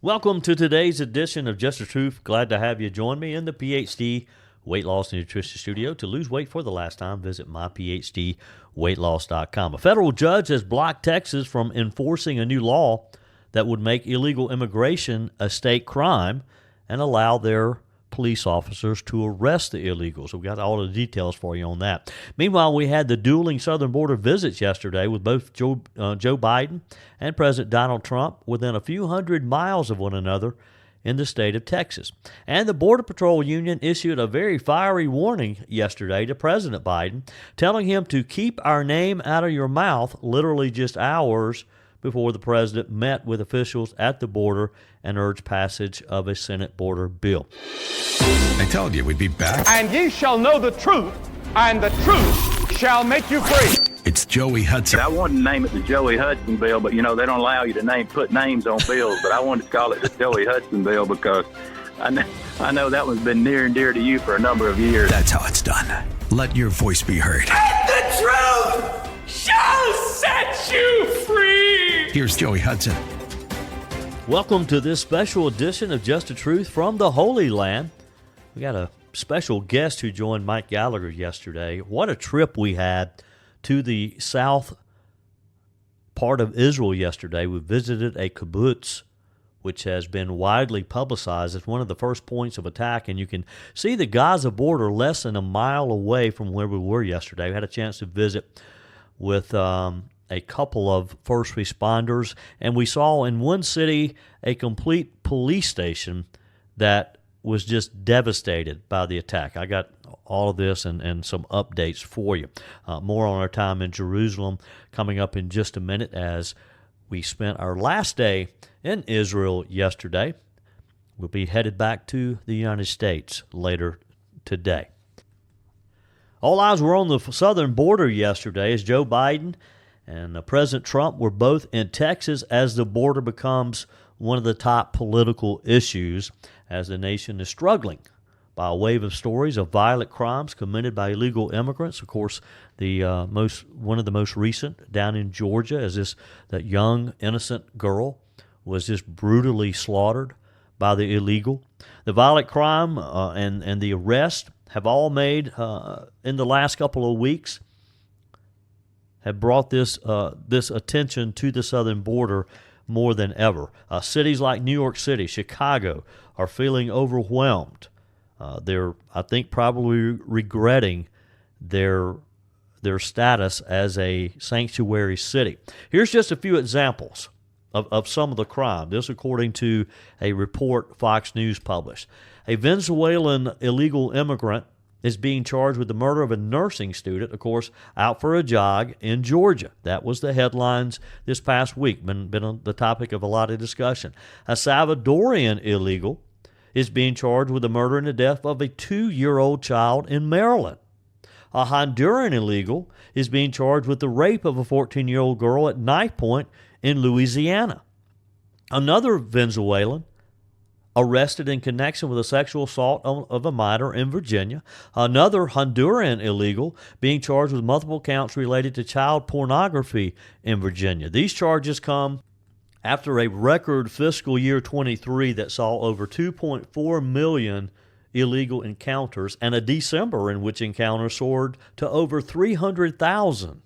Welcome to today's edition of Just the Truth. Glad to have you join me in the PhD Weight Loss and Nutrition Studio. To lose weight for the last time, visit myphdweightloss.com. A federal judge has blocked Texas from enforcing a new law that would make illegal immigration a state crime and allow their police officers to arrest the illegals. We've got all the details for you on that. Meanwhile, we had the dueling southern border visits yesterday with both Joe Biden and President Donald Trump within a few hundred miles of one another in the state of Texas. And the Border Patrol Union issued a very fiery warning yesterday to President Biden, telling him to keep our name out of your mouth, literally just hours before the president met with officials at the border and urged passage of a Senate border bill. I told you we'd be back. And ye shall know the truth, and the truth shall make you free. It's Joey Hudson. I wanted to name it the Joey Hudson bill, but they don't allow you to put names on bills. But I wanted to call it the Joey Hudson bill because I know that one's been near and dear to you for a number of years. That's how it's done. Let your voice be heard. And the truth shall set you free. Here's Joey Hudson. Welcome to this special edition of Just the Truth from the Holy Land. We got a special guest who joined Mike Gallagher yesterday. What a trip we had to the south part of Israel yesterday. We visited a kibbutz, which has been widely publicized as one of the first points of attack, and you can see the Gaza border less than a mile away from where we were yesterday. We had a chance to visit with a couple of first responders, and we saw in one city a complete police station that was just devastated by the attack. I got all of this and some updates for you. More on our time in Jerusalem coming up in just a minute as we spent our last day in Israel yesterday. We'll be headed back to the United States later today. All eyes were on the southern border yesterday as Joe Biden and President Trump were both in Texas as the border becomes one of the top political issues as the nation is struggling by a wave of stories of violent crimes committed by illegal immigrants. Of course, one of the most recent down in Georgia is that young innocent girl was just brutally slaughtered by the illegal. The violent crime and the arrest have all made in the last couple of weeks have brought this attention to the southern border more than ever. Cities like New York City, Chicago are feeling overwhelmed. They're, I think, probably regretting their status as a sanctuary city. Here's just a few examples of some of the crime. This according to a report Fox News published. A Venezuelan illegal immigrant is being charged with the murder of a nursing student, of course, out for a jog in Georgia. That was the headlines this past week, been on the topic of a lot of discussion. A Salvadorian illegal is being charged with the murder and the death of a 2-year-old child in Maryland. A Honduran illegal is being charged with the rape of a 14-year-old girl at knife point in Louisiana. Another Venezuelan arrested in connection with a sexual assault of a minor in Virginia. Another Honduran illegal being charged with multiple counts related to child pornography in Virginia. These charges come after a record fiscal year 23 that saw over 2.4 million illegal encounters and a December in which encounters soared to over 300,000.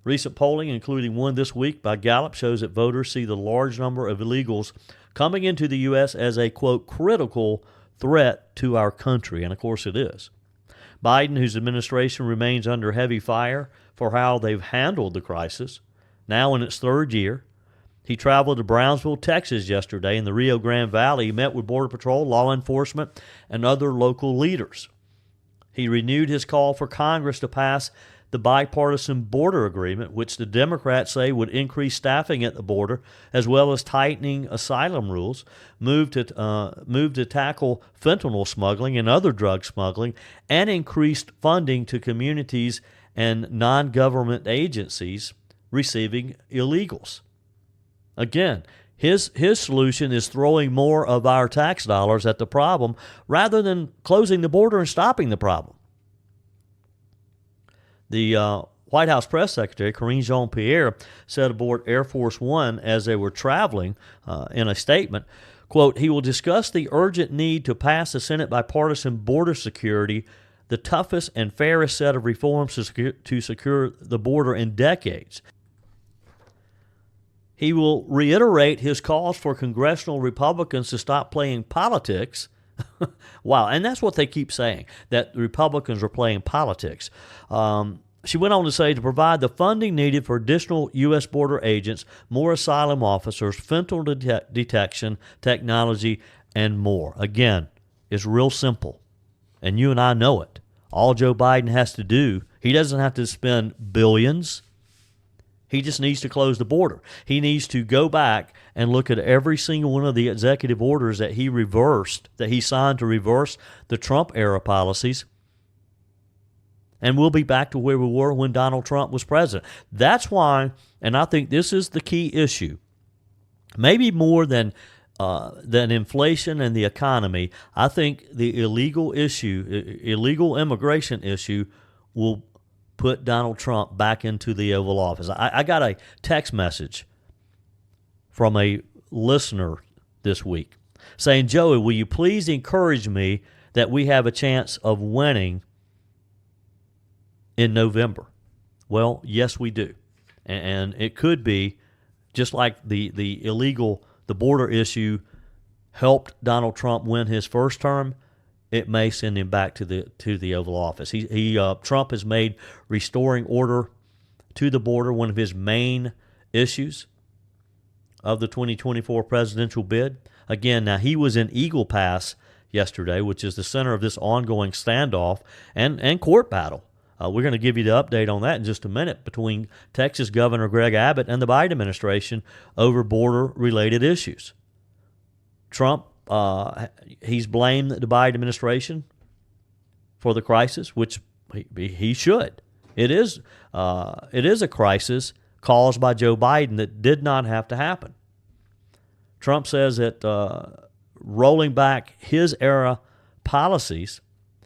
Recent polling, including one this week by Gallup, shows that voters see the large number of illegals coming into the U.S. as a, quote, critical threat to our country. And, of course, it is. Biden, whose administration remains under heavy fire for how they've handled the crisis, now in its third year, he traveled to Brownsville, Texas yesterday in the Rio Grande Valley. He met with Border Patrol, law enforcement, and other local leaders. He renewed his call for Congress to pass the bipartisan border agreement, which the Democrats say would increase staffing at the border, as well as tightening asylum rules, move to tackle fentanyl smuggling and other drug smuggling, and increased funding to communities and non-government agencies receiving illegals. Again, his solution is throwing more of our tax dollars at the problem rather than closing the border and stopping the problem. The White House Press Secretary, Karine Jean-Pierre, said aboard Air Force One as they were traveling in a statement, Quote, he will discuss the urgent need to pass the Senate bipartisan border security, the toughest and fairest set of reforms to secure the border in decades. He will reiterate his calls for congressional Republicans to stop playing politics. Wow, and that's what they keep saying, that the Republicans are playing politics. She went on to say to provide the funding needed for additional U.S. border agents, more asylum officers, fentanyl detection, technology, and more. Again, it's real simple, and you and I know it. All Joe Biden has to do, he doesn't have to spend billions. He just needs to close the border. He needs to go back and look at every single one of the executive orders that he reversed, that he signed to reverse the Trump-era policies, and we'll be back to where we were when Donald Trump was president. That's why, and I think this is the key issue, maybe more than inflation and the economy. I think the illegal immigration issue will put Donald Trump back into the Oval Office. I got a text message from a listener this week saying, Joey, will you please encourage me that we have a chance of winning in November? Well, yes, we do. And it could be just like the border issue helped Donald Trump win his first term. It may send him back to the Oval Office. Trump has made restoring order to the border one of his main issues of the 2024 presidential bid. Again, now he was in Eagle Pass yesterday, which is the center of this ongoing standoff and court battle. We're going to give you the update on that in just a minute between Texas Governor Greg Abbott and the Biden administration over border-related issues. Trump, he's blamed the Biden administration for the crisis, which he should. It is a crisis caused by Joe Biden that did not have to happen. Trump says that rolling back his era policies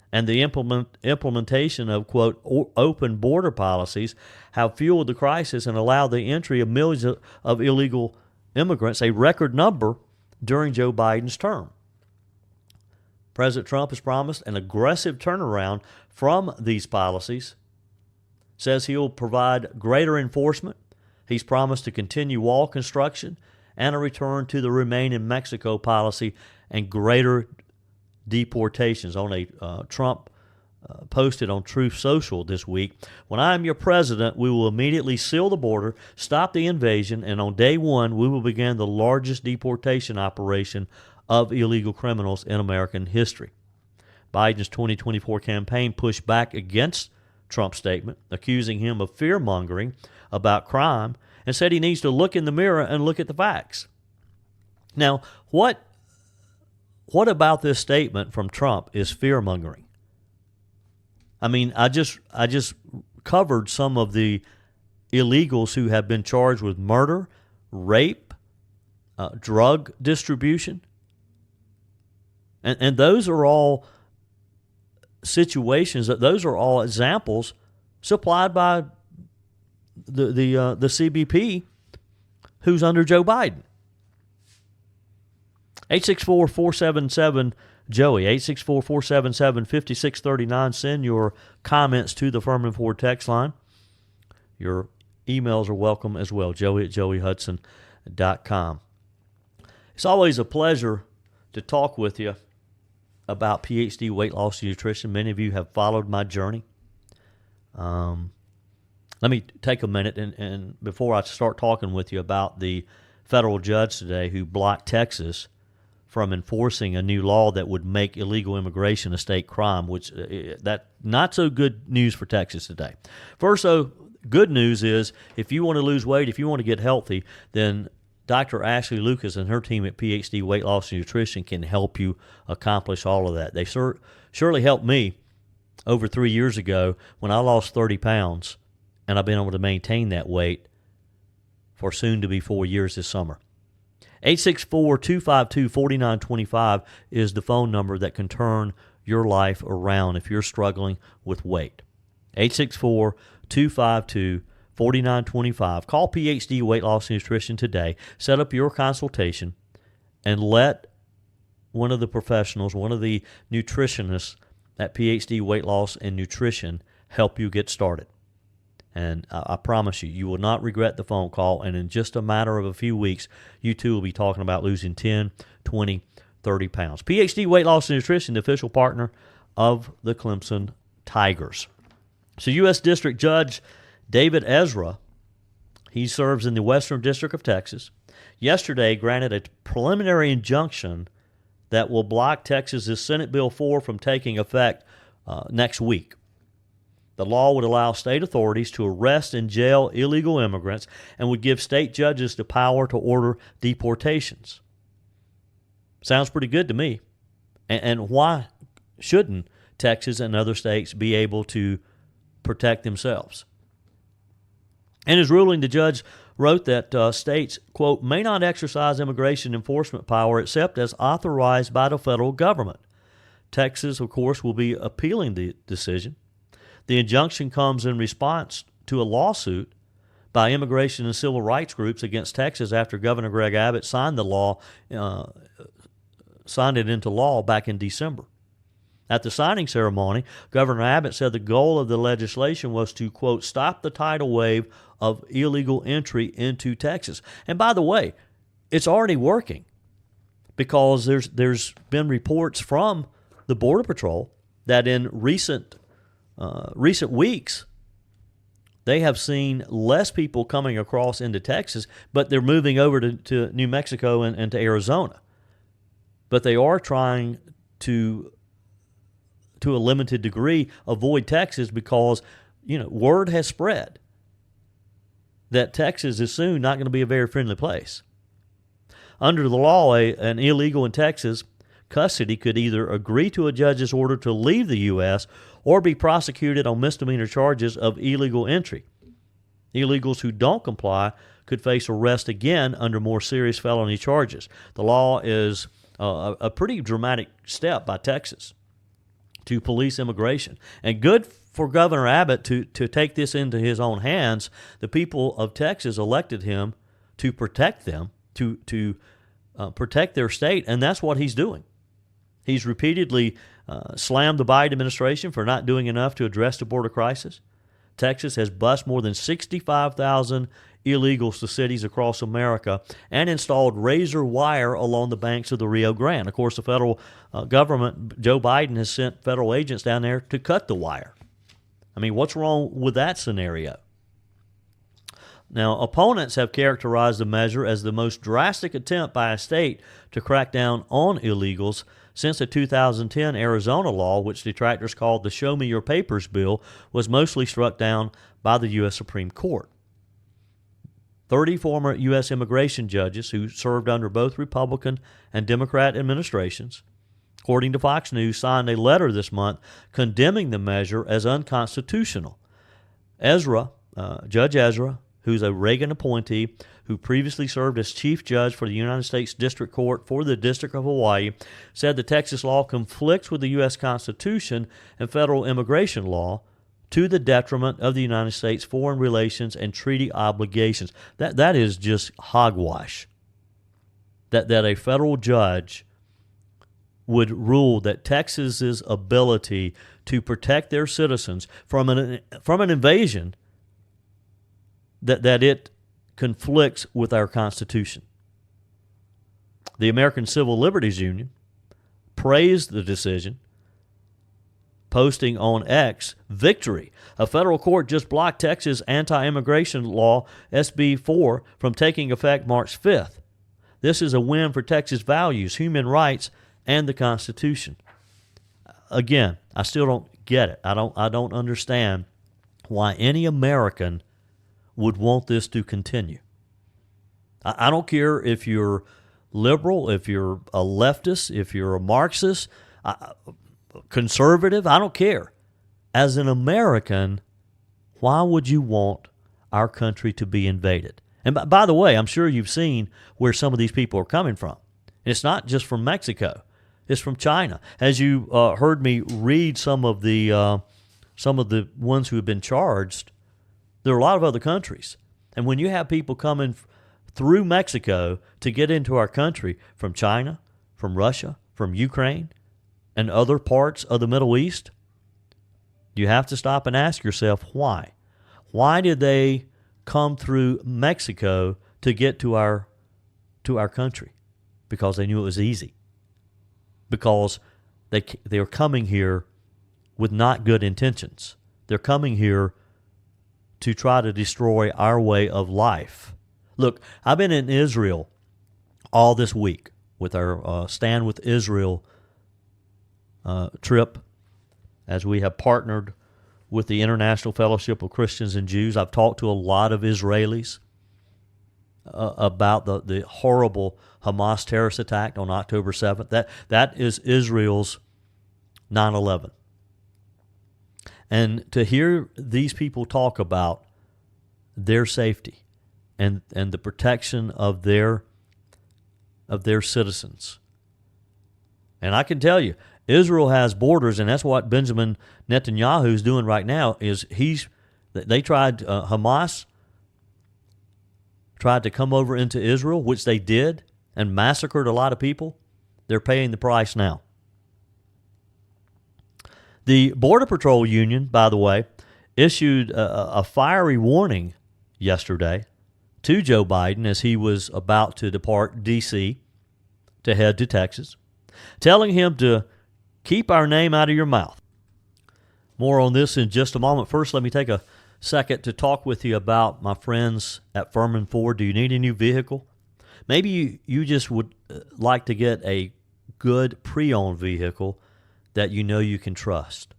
and the implementation of, quote, open border policies have fueled the crisis and allowed the entry of millions of illegal immigrants, a record number during Joe Biden's term. President Trump has promised an aggressive turnaround from these policies, says he'll provide greater enforcement. He's promised to continue wall construction and a return to the Remain in Mexico policy and greater deportations. On a Trump posted on Truth Social this week, when I am your president, we will immediately seal the border, stop the invasion, and on day one, we will begin the largest deportation operation of illegal criminals in American history. Biden's 2024 campaign pushed back against Trump's statement, accusing him of fear-mongering about crime, and said he needs to look in the mirror and look at the facts. Now, what about this statement from Trump is fear-mongering? I mean, I just covered some of the illegals who have been charged with murder, rape, drug distribution, and those are all situations, those are all examples supplied by the CBP, who's under Joe Biden. 864-477-JOEY, 864-477-5639. Send your comments to the Furman Ford text line. Your emails are welcome as well, joey@joeyhudson.com. It's always a pleasure to talk with you about PhD weight loss and nutrition. Many of you have followed my journey. Let me take a minute and before I start talking with you about the federal judge today who blocked Texas from enforcing a new law that would make illegal immigration a state crime, which that not so good news for Texas today. First, though, good news is if you want to lose weight, if you want to get healthy, then Dr. Ashley Lucas and her team at PhD Weight Loss and Nutrition can help you accomplish all of that. They surely helped me over 3 years ago when I lost 30 pounds, and I've been able to maintain that weight for soon to be 4 years this summer. 864-252-4925 is the phone number that can turn your life around if you're struggling with weight. 864-252-4925. Call PhD Weight Loss and Nutrition today. Set up your consultation and let one of the professionals, one of the nutritionists at PhD Weight Loss and Nutrition help you get started. And I promise you, you will not regret the phone call. And in just a matter of a few weeks, you too will be talking about losing 10, 20, 30 pounds. PhD Weight Loss and Nutrition, the official partner of the Clemson Tigers. So U.S. District Judge David Ezra, he serves in the Western District of Texas, yesterday granted a preliminary injunction that will block Texas's Senate Bill 4 from taking effect next week. The law would allow state authorities to arrest and jail illegal immigrants and would give state judges the power to order deportations. Sounds pretty good to me. And why shouldn't Texas and other states be able to protect themselves? In his ruling, the judge wrote that states, quote, may not exercise immigration enforcement power except as authorized by the federal government. Texas, of course, will be appealing the decision. The injunction comes in response to a lawsuit by immigration and civil rights groups against Texas after Governor Greg Abbott signed it into law back in December. At the signing ceremony, Governor Abbott said the goal of the legislation was to, quote, stop the tidal wave of illegal entry into Texas. And by the way, it's already working because there's been reports from the Border Patrol that in recent weeks, they have seen less people coming across into Texas, but they're moving over to New Mexico and to Arizona. But they are trying to a limited degree, avoid Texas because, word has spread that Texas is soon not going to be a very friendly place. Under the law, an illegal in Texas custody could either agree to a judge's order to leave the U.S. or be prosecuted on misdemeanor charges of illegal entry. Illegals who don't comply could face arrest again under more serious felony charges. The law is a pretty dramatic step by Texas to police immigration. And good for Governor Abbott to take this into his own hands. The people of Texas elected him to protect them, to protect their state, and that's what he's doing. He's repeatedly slammed the Biden administration for not doing enough to address the border crisis. Texas has bused more than 65,000 illegals to cities across America and installed razor wire along the banks of the Rio Grande. Of course, the federal government, Joe Biden, has sent federal agents down there to cut the wire. I mean, what's wrong with that scenario? Now, opponents have characterized the measure as the most drastic attempt by a state to crack down on illegals since the 2010 Arizona law, which detractors called the Show Me Your Papers bill, was mostly struck down by the U.S. Supreme Court. 30 former U.S. immigration judges who served under both Republican and Democrat administrations, according to Fox News, signed a letter this month condemning the measure as unconstitutional. Judge Ezra, who's a Reagan appointee who previously served as chief judge for the United States District Court for the District of Hawaii, said the Texas law conflicts with the U.S. Constitution and federal immigration law to the detriment of the United States foreign relations and treaty obligations. That is just hogwash. That a federal judge would rule that Texas's ability to protect their citizens from an invasion that it conflicts with our Constitution. The American Civil Liberties Union praised the decision, posting on X, "Victory. A federal court just blocked Texas anti-immigration law SB 4 from taking effect March 5th. This is a win for Texas values, human rights, and the Constitution." Again, I still don't get it. I don't understand why any American would want this to continue. I don't care if you're liberal, if you're a leftist, if you're a Marxist, conservative, I don't care. As an American, why would you want our country to be invaded? And by the way, I'm sure you've seen where some of these people are coming from. It's not just from Mexico. It's from China. As you heard me read some of the ones who have been charged, there are a lot of other countries. And when you have people coming through Mexico to get into our country from China, from Russia, from Ukraine and other parts of the Middle East, you have to stop and ask yourself why. Why did they come through Mexico to get to our country? Because they knew it was easy. Because they were coming here with not good intentions. They're coming here to try to destroy our way of life. Look, I've been in Israel all this week with our Stand with Israel trip, as we have partnered with the International Fellowship of Christians and Jews. I've talked to a lot of Israelis about the horrible Hamas terrorist attack on October 7th. That is Israel's 9/11. And to hear these people talk about their safety and the protection of their citizens. And I can tell you, Israel has borders, and that's what Benjamin Netanyahu is doing right now. Hamas tried to come over into Israel, which they did, and massacred a lot of people. They're paying the price now. The Border Patrol Union, by the way, issued a fiery warning yesterday to Joe Biden as he was about to depart D.C. to head to Texas, telling him to keep our name out of your mouth. More on this in just a moment. First, let me take a second to talk with you about my friends at Furman Ford. Do you need a new vehicle? Maybe you just would like to get a good pre-owned vehicle that you know you can trust.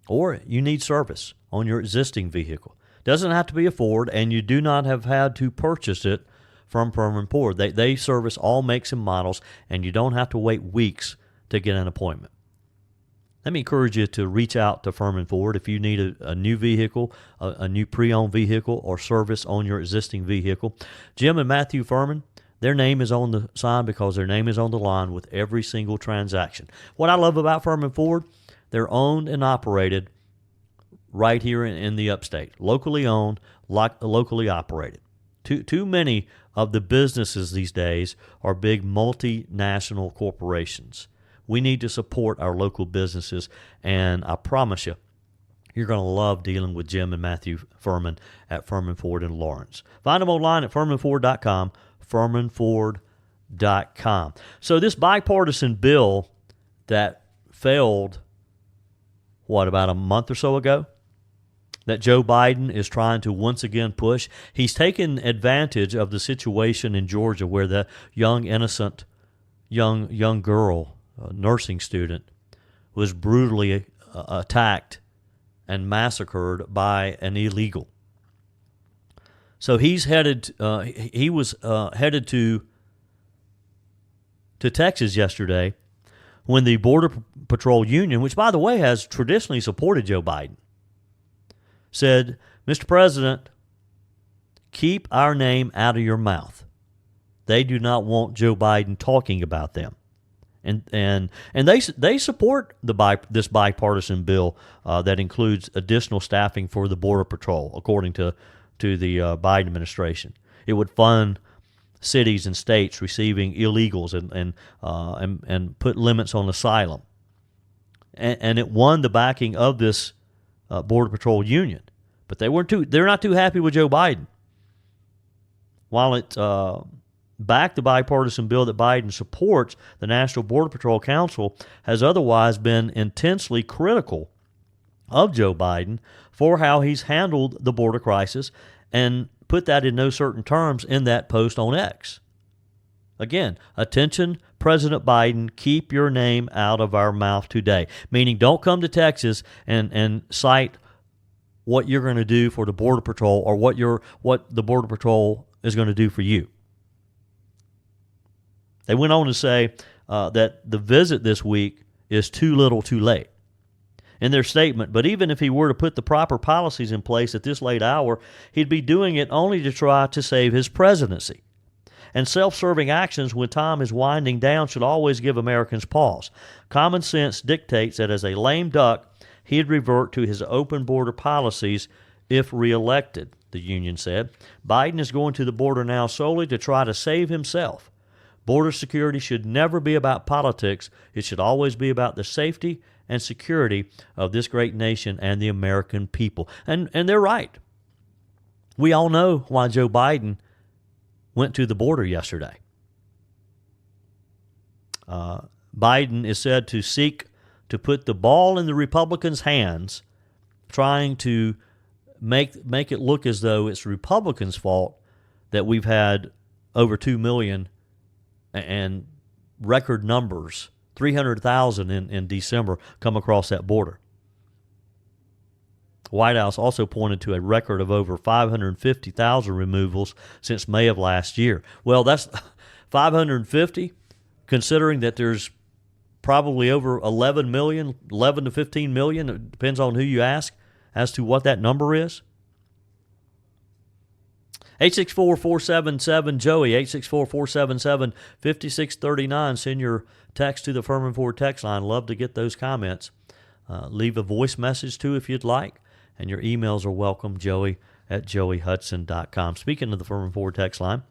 Or you need service on your existing vehicle. Doesn't have to be a Ford, and you do not have had to purchase it from Furman Ford. They service all makes and models, and you don't have to wait weeks to get an appointment. Let me encourage you to reach out to Furman Ford if you need a new vehicle, a new pre-owned vehicle, or service on your existing vehicle. Jim and Matthew Furman, their name is on the sign because their name is on the line with every single transaction. What I love about Furman Ford, they're owned and operated right here in the upstate. Locally owned, locally operated. Too many of the businesses these days are big multinational corporations. We need to support our local businesses, and I promise you, you're going to love dealing with Jim and Matthew Furman at Furman Ford in Lawrence. Find them online at FurmanFord.com, FurmanFord.com. So this bipartisan bill that failed, about a month or so ago, that Joe Biden is trying to once again push, he's taken advantage of the situation in Georgia where the young, innocent, young girl, a nursing student, was brutally attacked and massacred by an illegal. So he's headed. He was headed to Texas yesterday when the Border Patrol Union, which by the way has traditionally supported Joe Biden, said, "Mr. President, keep our name out of your mouth." They do not want Joe Biden talking about them. And they support this bipartisan bill that includes additional staffing for the Border Patrol, according to the Biden administration. It would fund cities and states receiving illegals and put limits on asylum. And it won the backing of this Border Patrol Union, but they're not too happy with Joe Biden. While it backed the bipartisan bill that Biden supports, the National Border Patrol Council has otherwise been intensely critical of Joe Biden for how he's handled the border crisis, and put that in no certain terms in that post on X. Again, attention, President Biden, keep your name out of our mouth today. Meaning, don't come to Texas and cite what you're going to do for the Border Patrol or what the Border Patrol is going to do for you. They went on to say that the visit this week is too little too late. In their statement, but even if he were to put the proper policies in place at this late hour, he'd be doing it only to try to save his presidency. And self-serving actions when time is winding down should always give Americans pause. Common sense dictates that as a lame duck, he'd revert to his open border policies if reelected, the union said. Biden is going to the border now solely to try to save himself. Border security should never be about politics. It should always be about the safety and security of this great nation and the American people. And they're right. We all know why Joe Biden went to the border yesterday. Biden is said to seek to put the ball in the Republicans' hands, trying to make it look as though it's Republicans' fault that we've had over 2 million and record numbers, 300,000 in December, come across that border. White House also pointed to a record of over 550,000 removals since May of last year. Well, that's 550, considering that there's probably over 11 to 15 million, it depends on who you ask, as to what that number is. 864-477-JOEY, 864-477-5639. Send your text to the Furman Ford text line. Love to get those comments. Leave a voice message, too, if you'd like. And your emails are welcome, joey@joeyhudson.com. Speaking of the Furman Ford text line,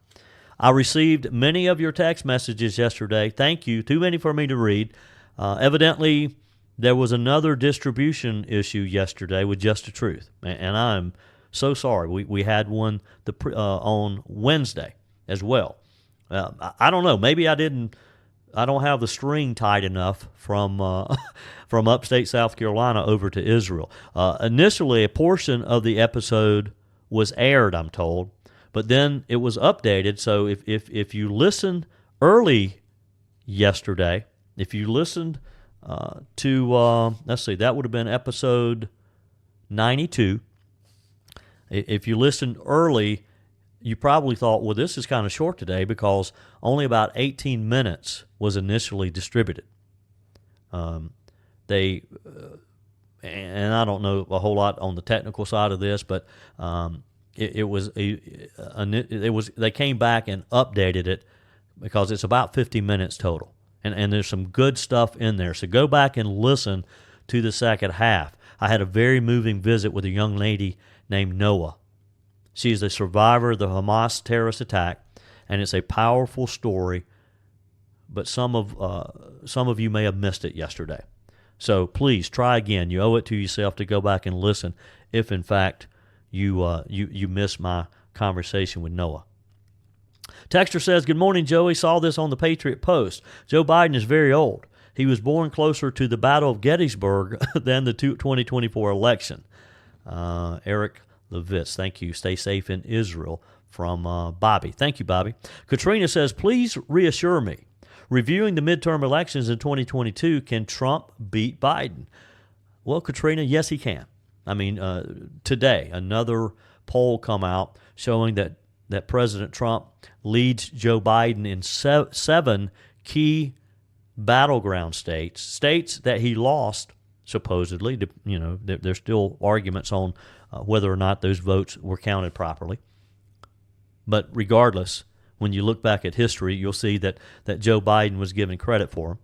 I received many of your text messages yesterday. Thank you. Too many for me to read. Evidently, there was another distribution issue yesterday with Just the Truth. And I'm so sorry. We had one on Wednesday as well. I don't know. Maybe I don't have the string tight enough from upstate South Carolina over to Israel. Initially, a portion of the episode was aired, I'm told, but then it was updated. So if you listened early yesterday, if you listened to, let's see, that would have been episode 92. If you listened early, you probably thought, well, this is kind of short today because only about 18 minutes was initially distributed. And I don't know a whole lot on the technical side of this, but they came back and updated it because it's about 50 minutes total. And there's some good stuff in there. So go back and listen to the second half. I had a very moving visit with a young lady named Noah. She is a survivor of the Hamas terrorist attack, and it's a powerful story, but some of you may have missed it yesterday. So please try again. You owe it to yourself to go back and listen if, in fact, you missed my conversation with Noah. Texter says, good morning, Joey. Saw this on the Patriot Post. Joe Biden is very old. He was born closer to the Battle of Gettysburg than the 2024 election. Eric Levitz, thank you. Stay safe in Israel, from Bobby. Thank you, Bobby. Katrina says, please reassure me. Reviewing the midterm elections in 2022, can Trump beat Biden? Well, Katrina, yes, he can. I mean, today, another poll come out showing that President Trump leads Joe Biden in seven key battleground states that he lost, supposedly. There's still arguments on whether or not those votes were counted properly. But regardless, when you look back at history, you'll see that Joe Biden was given credit for them.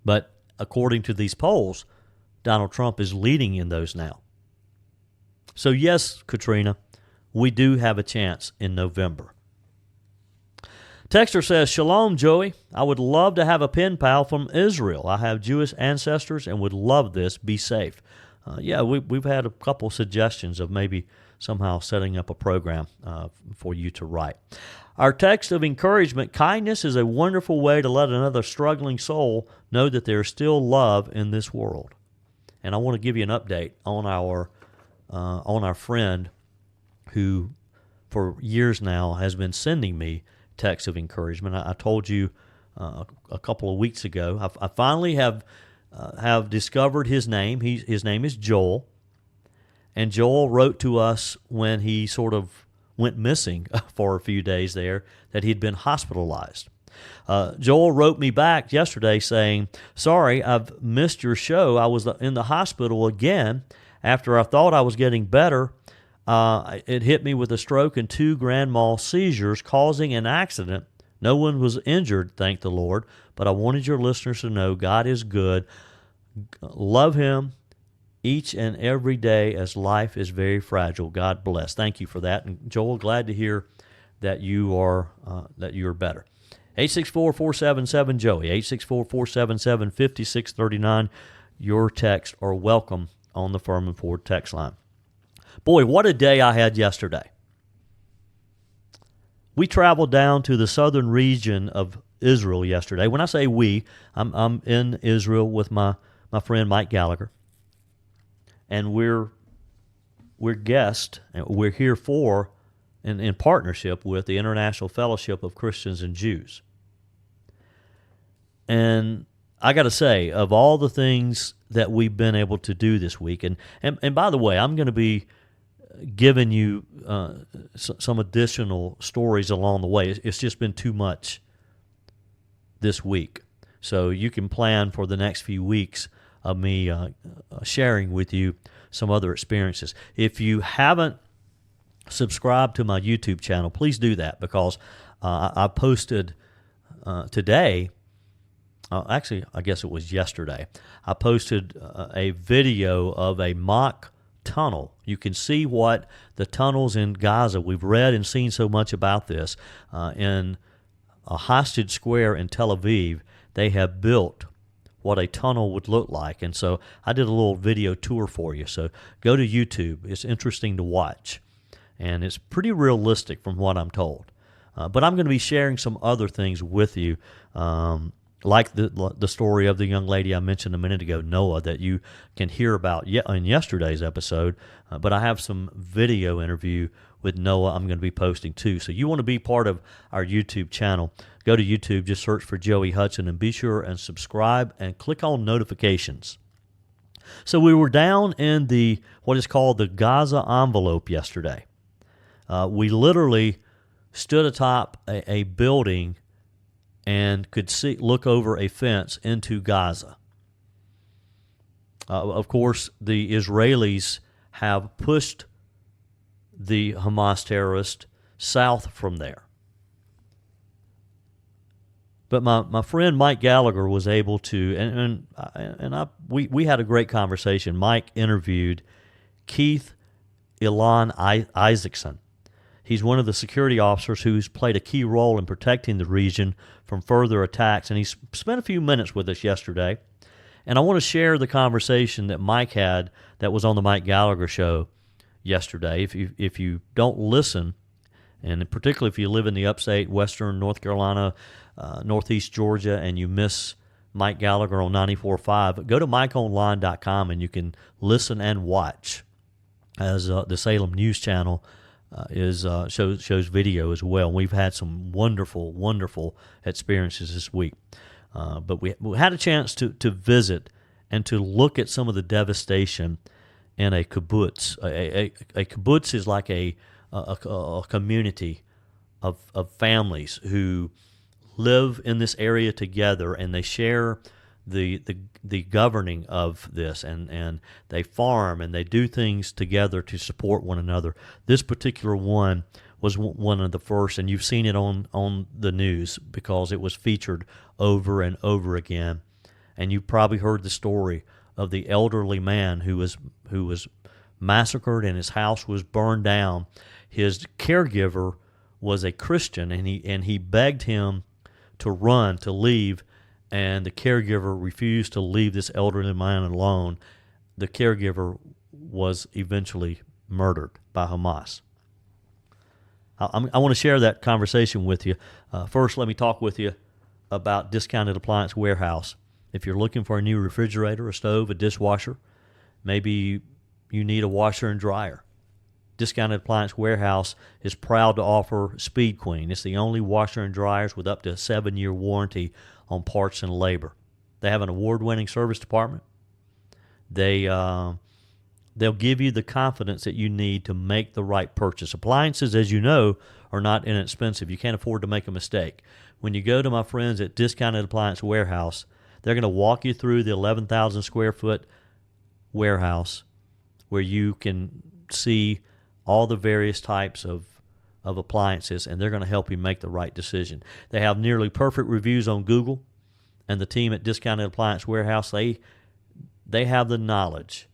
But according to these polls, Donald Trump is leading in those now. So yes, Katrina, we do have a chance in November. Texter says, Shalom, Joey. I would love to have a pen pal from Israel. I have Jewish ancestors and would love this. Be safe. We've had a couple suggestions of maybe somehow setting up a program for you to write. Our text of encouragement, kindness is a wonderful way to let another struggling soul know that there is still love in this world. And I want to give you an update on our friend who for years now has been sending me texts of encouragement. I told you a couple of weeks ago, I finally have discovered his name. His name is Joel. And Joel wrote to us when he sort of went missing for a few days there that he'd been hospitalized. Joel wrote me back yesterday saying, sorry, I've missed your show. I was in the hospital again after I thought I was getting better. It hit me with a stroke and 2 grand mal seizures causing an accident. No one was injured, thank the Lord, but I wanted your listeners to know God is good. Love Him each and every day as life is very fragile. God bless. Thank you for that. And Joel, glad to hear that you're better. 864-477-JOEY, 864-477-5639. Your texts are welcome on the Furman Ford text line. Boy, what a day I had yesterday. We traveled down to the southern region of Israel yesterday. When I say we, I'm in Israel with my friend Mike Gallagher, and we're guests, and we're here for in partnership with the International Fellowship of Christians and Jews. And I got to say, of all the things that we've been able to do this week, and by the way, I'm going to be giving you some additional stories along the way. It's just been too much this week. So you can plan for the next few weeks of me sharing with you some other experiences. If you haven't subscribed to my YouTube channel, please do that, because I posted today, actually I guess it was yesterday, I posted a video of a mock tunnel. You can see what the tunnels in Gaza, we've read and seen so much about this, in a hostage square in Tel Aviv, they have built what a tunnel would look like. And so I did a little video tour for you. So go to YouTube. It's interesting to watch. And it's pretty realistic from what I'm told. But I'm going to be sharing some other things with you, like the story of the young lady I mentioned a minute ago, Noah, that you can hear about in yesterday's episode. But I have some video interview with Noah I'm going to be posting too. So you want to be part of our YouTube channel, go to YouTube, just search for Joey Hudson, and be sure and subscribe and click on notifications. So we were down in what is called the Gaza envelope yesterday. We literally stood atop a building and could look over a fence into Gaza. Of course, the Israelis have pushed the Hamas terrorists south from there. But my friend Mike Gallagher was able to, we had a great conversation. Mike interviewed Keith Ilon Issacson. He's one of the security officers who's played a key role in protecting the region from further attacks, and he's spent a few minutes with us yesterday. And I want to share the conversation that Mike had that was on the Mike Gallagher show yesterday. If you don't listen, and particularly if you live in the upstate, western North Carolina, northeast Georgia, and you miss Mike Gallagher on 94.5, go to mikeonline.com and you can listen and watch, as the Salem News Channel shows video as well. We've had some wonderful experiences this week. But we had a chance to visit and to look at some of the devastation in a kibbutz. A kibbutz is like a community of families who live in this area together, and they share the governing of this, and they farm and they do things together to support one another. This particular one was one of the first, and you've seen it on the news because it was featured over and over again. And you probably heard the story of the elderly man who was massacred and his house was burned down. His caregiver was a Christian, and he begged him to run, to leave, and the caregiver refused to leave this elderly man alone. The caregiver was eventually murdered by Hamas. I want to share that conversation with you. First, let me talk with you about Discounted Appliance Warehouse. If you're looking for a new refrigerator, a stove, a dishwasher, maybe you need a washer and dryer, Discounted Appliance Warehouse is proud to offer Speed Queen. It's the only washer and dryers with up to a 7-year warranty on parts and labor. They have an award-winning service department. They'll give you the confidence that you need to make the right purchase. Appliances, as you know, are not inexpensive. You can't afford to make a mistake. When you go to my friends at Discounted Appliance Warehouse, they're going to walk you through the 11,000 square foot warehouse where you can see all the various types of appliances, and they're going to help you make the right decision. They have nearly perfect reviews on Google, and the team at Discounted Appliance Warehouse, they have the knowledge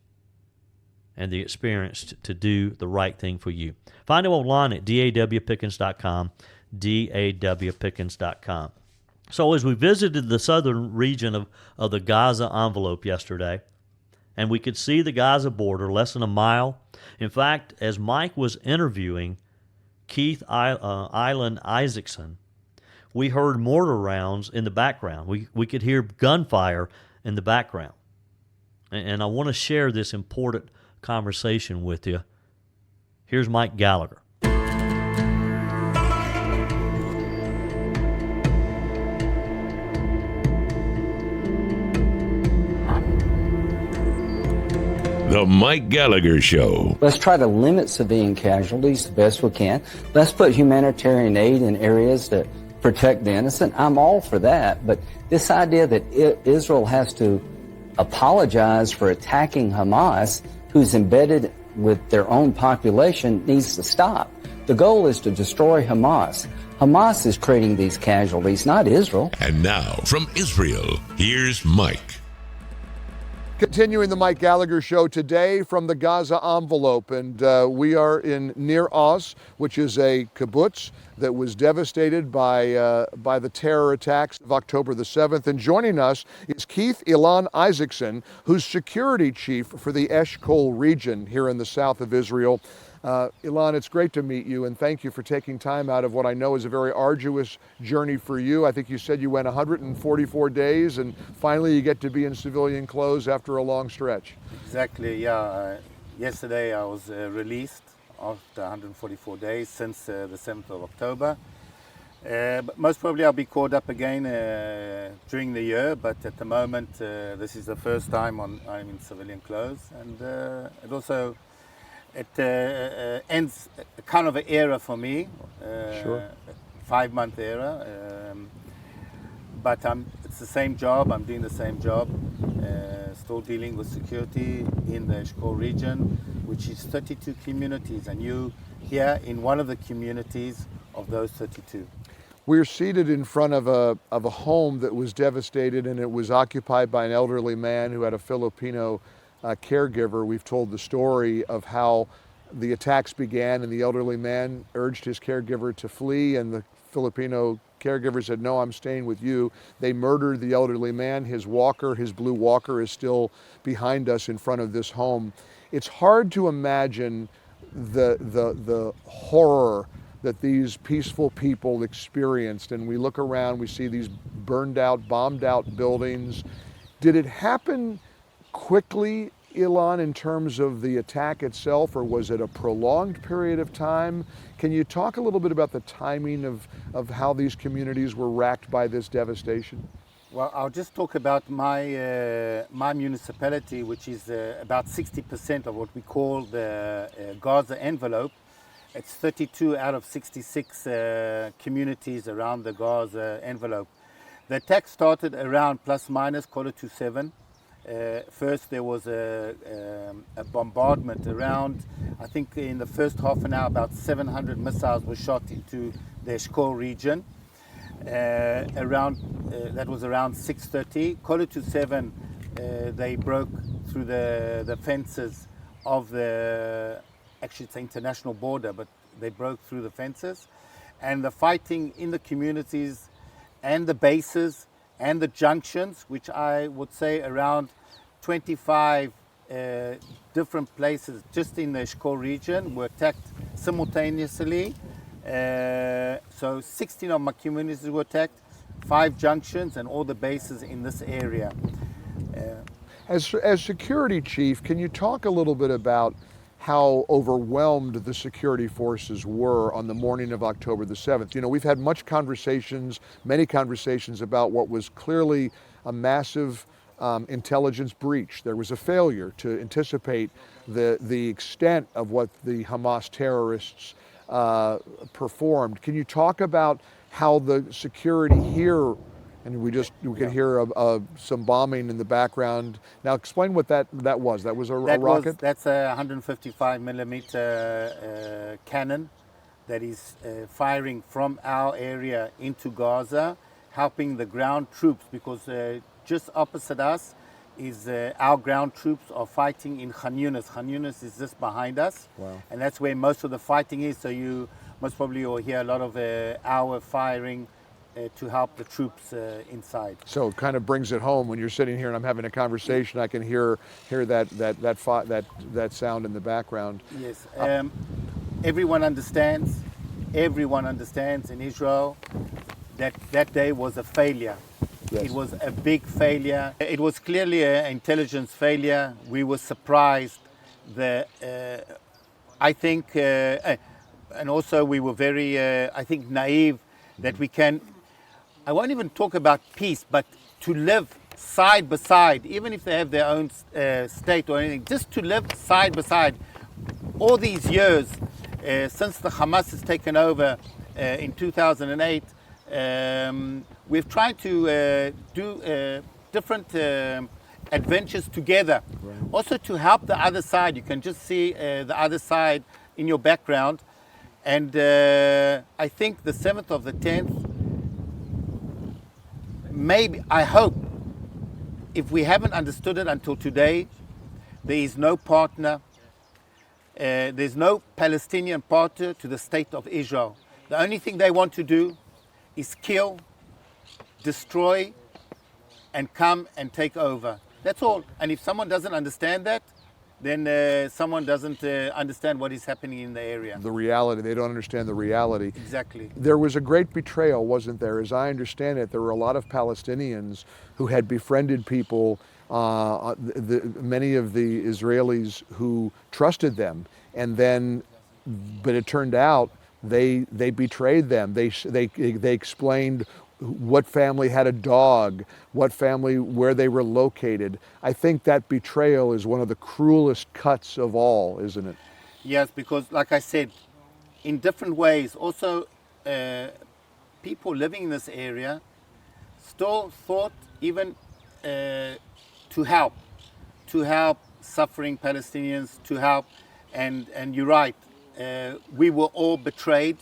and the experience to do the right thing for you. Find him online at dawpickens.com, dawpickens.com. So as we visited the southern region of the Gaza envelope yesterday, and we could see the Gaza border less than a mile. In fact, as Mike was interviewing Keith Ilon Issacson, we heard mortar rounds in the background. We could hear gunfire in the background. And I want to share this important conversation with you. Here's Mike Gallagher. The Mike Gallagher Show. Let's try to limit civilian casualties the best we can. Let's put humanitarian aid in areas that protect the innocent. I'm all for that. But this idea that Israel has to apologize for attacking Hamas, who's embedded with their own population, needs to stop. The goal is to destroy Hamas. Hamas is creating these casualties, not Israel. And now, from Israel, here's Mike. Continuing the Mike Gallagher Show today from the Gaza envelope, and we are in Nir Oz, which is a kibbutz that was devastated by the terror attacks of October the 7th. And joining us is Keith Ilon Issacson, who's security chief for the Eshkol region here in the south of Israel. Ilon, it's great to meet you, and thank you for taking time out of what I know is a very arduous journey for you. I think you said you went 144 days, and finally you get to be in civilian clothes after a long stretch. Exactly, yeah. Yesterday I was released after 144 days since the 7th of October. But most probably I'll be called up again during the year, but at the moment this is the first time I'm in civilian clothes, and it also ends a kind of an era for me, Sure. 5-month era, but it's the same job, I'm doing the same job, still dealing with security in the Eshkol region, which is 32 communities, and you here in one of the communities of those 32. We're seated in front of a home that was devastated, and it was occupied by an elderly man who had a Filipino caregiver. We've told the story of how the attacks began, and the elderly man urged his caregiver to flee, and the Filipino caregiver said, "No, I'm staying with you." They murdered the elderly man. His walker, his blue walker, is still behind us in front of this home. It's hard to imagine the horror that these peaceful people experienced, and we look around, we see these burned out, bombed out buildings. Did it happen quickly, Ilon, in terms of the attack itself, or was it a prolonged period of time? Can you talk a little bit about the timing of how these communities were racked by this devastation? Well, I'll just talk about my municipality, which is about 60% of what we call the Gaza envelope. It's 32 out of 66 communities around the Gaza envelope. The attack started around plus minus 7:45. First there was a bombardment around, I think in the first half an hour, about 700 missiles were shot into the Eshkol region. That was around 6:30. 7:45, they broke through the fences of actually it's the international border, but they broke through the fences. And the fighting in the communities and the bases and the junctions, which I would say around 25 different places just in the Eshkol region were attacked simultaneously. So 16 of my communities were attacked, 5 junctions and all the bases in this area. As security chief, can you talk a little bit about how overwhelmed the security forces were on the morning of October the 7th? You know, we've had many conversations about what was clearly a massive intelligence breach. There was a failure to anticipate the extent of what the Hamas terrorists performed. Can you talk about how the security here, and we could hear some bombing in the background. Now explain what that was. That was a rocket? That's a 155 millimeter cannon that is firing from our area into Gaza, helping the ground troops, because just opposite us is our ground troops are fighting in Khan Yunis. Khan Yunis is just behind us. Wow. And that's where most of the fighting is. So you most probably will hear a lot of our firing to help the troops inside. So it kind of brings it home when you're sitting here and I'm having a conversation. I can hear that sound in the background. Yes. Everyone understands in Israel that day was a failure. Yes. It was a big failure. It was clearly an intelligence failure. We were surprised. I think, and also we were very, I think, naive that we can, I won't even talk about peace, but to live side by side, even if they have their own state or anything, just to live side by side. All these years, since the Hamas has taken over in 2008, we've tried to do different adventures together. Right. Also to help the other side. You can just see the other side in your background. And I think the 7th of the 10th, maybe, I hope, if we haven't understood it until today, there is no partner, there's no Palestinian partner to the state of Israel. The only thing they want to do is kill, destroy, and come and take over. That's all. And if someone doesn't understand that, then someone doesn't understand what is happening in the area. The reality, they don't understand the reality. Exactly. There was a great betrayal, wasn't there? As I understand it, there were a lot of Palestinians who had befriended people, many of the Israelis who trusted them, and then, but it turned out they betrayed them. They explained what family had a dog, what family, where they were located. I think that betrayal is one of the cruelest cuts of all, isn't it? Yes, because like I said, in different ways, also people living in this area still thought even to help suffering Palestinians, to help, and you're right, we were all betrayed.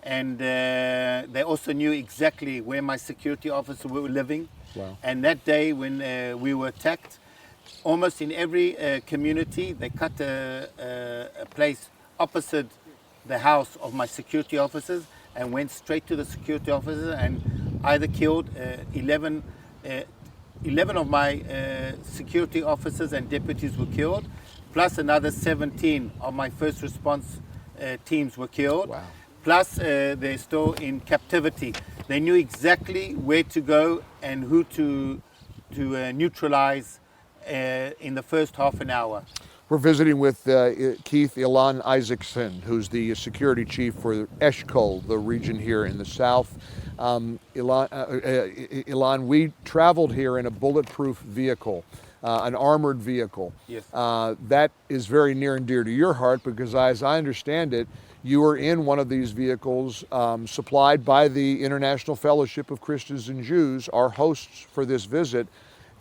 And they also knew exactly where my security officers were living. Wow. And that day when we were attacked, almost in every community, they cut a place opposite the house of my security officers and went straight to the security officers and either killed 11 of my security officers and deputies were killed, plus another 17 of my first response teams were killed. Wow. Plus, they're still in captivity. They knew exactly where to go and who to neutralize in the first half an hour. We're visiting with Keith Ilon Issacson, who's the security chief for Eshkol, the region here in the south. Ilon, we traveled here in a bulletproof vehicle, an armored vehicle. Yes. That is very near and dear to your heart because, as I understand it, you were in one of these vehicles supplied by the International Fellowship of Christians and Jews, our hosts for this visit.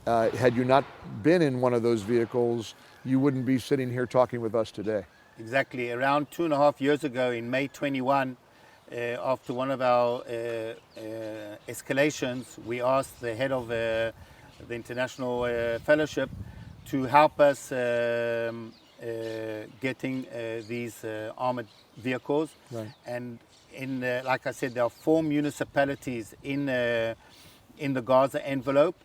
Had you not been in one of those vehicles, you wouldn't be sitting here talking with us today. Exactly. Around 2.5 years ago, in May 21, after one of our escalations, we asked the head of the International Fellowship to help us getting these armored vehicles. Right. And like I said, there are 4 municipalities in the Gaza envelope,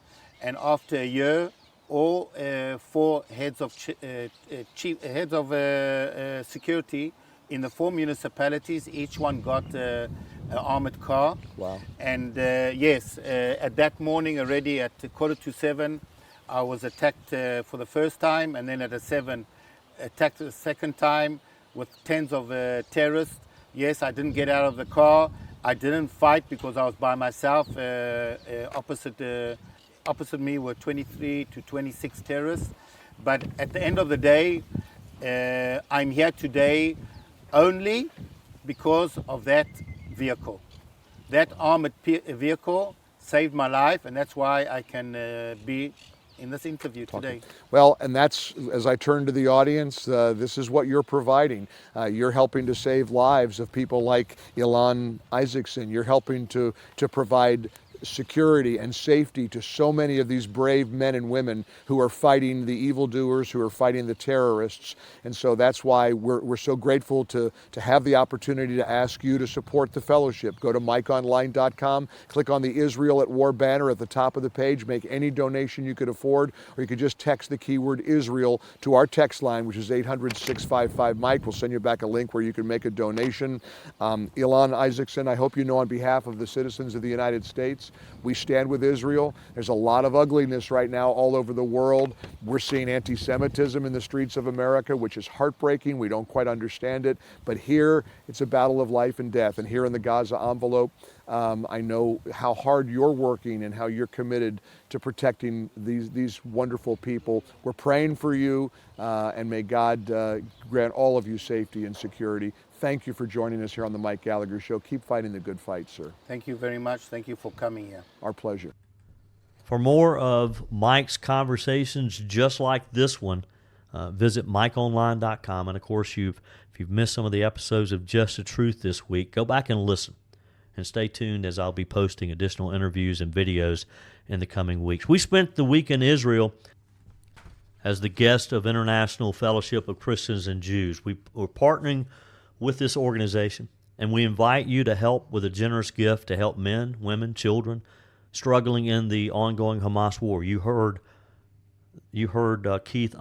and after a year, all 4 heads of security in the 4 municipalities, each one got an armored car. Wow. And yes, at that morning already at 6:45, I was attacked for the first time, and then at 7, attacked the second time with tens of terrorists. Yes, I didn't get out of the car. I didn't fight because I was by myself. Opposite me were 23 to 26 terrorists. But at the end of the day, I'm here today only because of that vehicle. That armored vehicle saved my life, and that's why I can be in this interview today. Well, and that's, as I turn to the audience, this is what you're providing. You're helping to save lives of people like Ilon Issacson. You're helping to provide security and safety to so many of these brave men and women who are fighting the evildoers, who are fighting the terrorists. And so that's why we're so grateful to have the opportunity to ask you to support the fellowship. Go to mikeonline.com, click on the Israel at War banner at the top of the page, make any donation you could afford, or you could just text the keyword Israel to our text line, which is 800-655-MIKE. We'll send you back a link where you can make a donation. Ilon Issacson, I hope you know on behalf of the citizens of the United States, we stand with Israel. There's a lot of ugliness right now all over the world. We're seeing anti-Semitism in the streets of America, which is heartbreaking. We don't quite understand it. But here, it's a battle of life and death. And here in the Gaza envelope, I know how hard you're working and how you're committed to protecting these wonderful people. We're praying for you, and may God grant all of you safety and security. Thank you for joining us here on the Mike Gallagher Show. Keep fighting the good fight, sir. Thank you very much. Thank you for coming here. Our pleasure. For more of Mike's conversations just like this one, visit mikeonline.com. And, of course, if you've missed some of the episodes of Just the Truth this week, go back and listen. And stay tuned as I'll be posting additional interviews and videos in the coming weeks. We spent the week in Israel as the guest of International Fellowship of Christians and Jews. We're partnering with this organization, and we invite you to help with a generous gift to help men, women, children struggling in the ongoing Hamas war. You heard Keith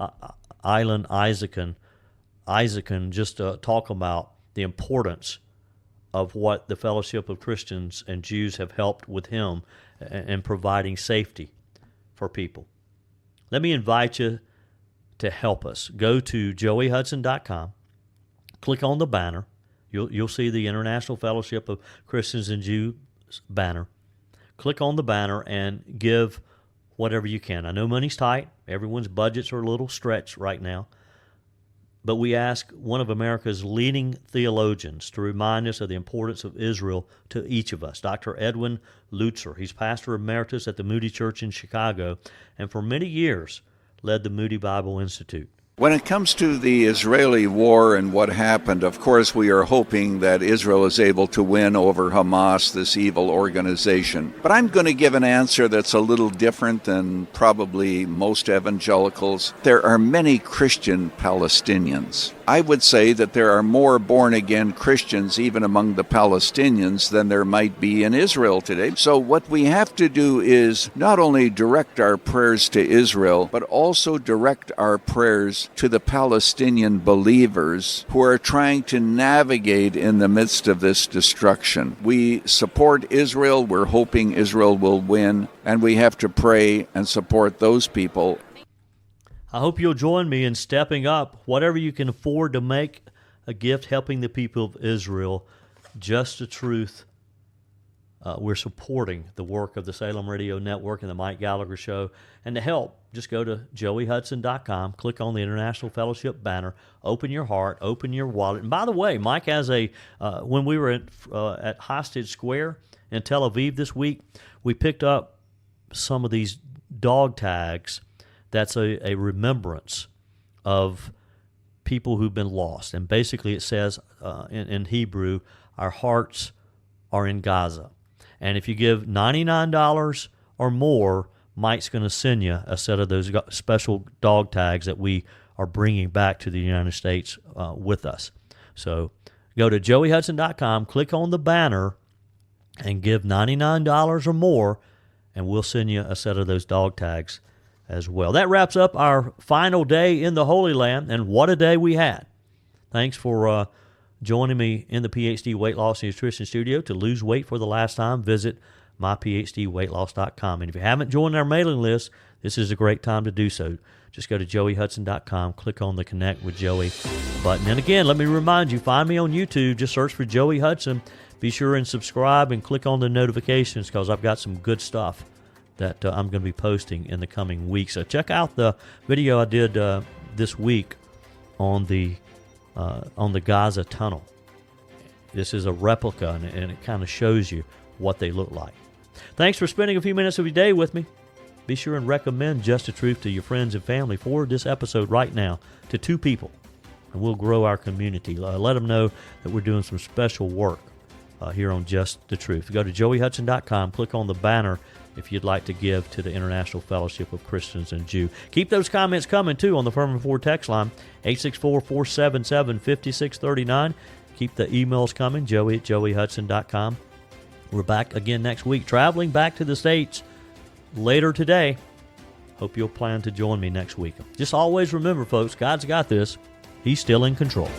Ilon Issacson just talk about the importance of what the Fellowship of Christians and Jews have helped with him in providing safety for people. Let me invite you to help us. Go to joeyhudson.com. Click on the banner. You'll see the International Fellowship of Christians and Jews banner. Click on the banner and give whatever you can. I know money's tight. Everyone's budgets are a little stretched right now. But we ask one of America's leading theologians to remind us of the importance of Israel to each of us, Dr. Edwin Lutzer. He's pastor emeritus at the Moody Church in Chicago, and for many years led the Moody Bible Institute. When it comes to the Israeli war and what happened, of course, we are hoping that Israel is able to win over Hamas, this evil organization. But I'm going to give an answer that's a little different than probably most evangelicals. There are many Christian Palestinians. I would say that there are more born-again Christians even among the Palestinians than there might be in Israel today. So what we have to do is not only direct our prayers to Israel, but also direct our prayers to the Palestinian believers who are trying to navigate in the midst of this destruction. We support Israel. We're hoping Israel will win, and we have to pray and support those people. I hope you'll join me in stepping up whatever you can afford to make a gift helping the people of Israel. Just the Truth. We're supporting the work of the Salem Radio Network and the Mike Gallagher Show. And to help, just go to joeyhudson.com, click on the International Fellowship banner, open your heart, open your wallet. And by the way, Mike has when we were at Hostage Square in Tel Aviv this week, we picked up some of these dog tags. That's a remembrance of people who've been lost. And basically it says in Hebrew, our hearts are in Gaza. And if you give $99 or more, Mike's going to send you a set of those special dog tags that we are bringing back to the United States with us. So go to joeyhudson.com, click on the banner, and give $99 or more, and we'll send you a set of those dog tags as well. That wraps up our final day in the Holy Land, and what a day we had. Thanks for joining me in the PhD Weight Loss and Nutrition Studio. To lose weight for the last time, visit myphdweightloss.com. And if you haven't joined our mailing list, this is a great time to do so. Just go to joeyhudson.com, click on the Connect with Joey button. And again, let me remind you, find me on YouTube. Just search for Joey Hudson. Be sure and subscribe and click on the notifications because I've got some good stuff that I'm going to be posting in the coming weeks. So check out the video I did this week on the Gaza tunnel. This is a replica, and it kind of shows you what they look like. Thanks for spending a few minutes of your day with me. Be sure and recommend Just the Truth to your friends and family. Forward this episode right now to 2 people, and we'll grow our community. Let them know that we're doing some special work here on Just the Truth. Go to joeyhudson.com, click on the banner if you'd like to give to the International Fellowship of Christians and Jews. Keep those comments coming, too, on the Furman Ford text line, 864-477-5639. Keep the emails coming, joey@joeyhudson.com. We're back again next week, traveling back to the States later today. Hope you'll plan to join me next week. Just always remember, folks, God's got this. He's still in control.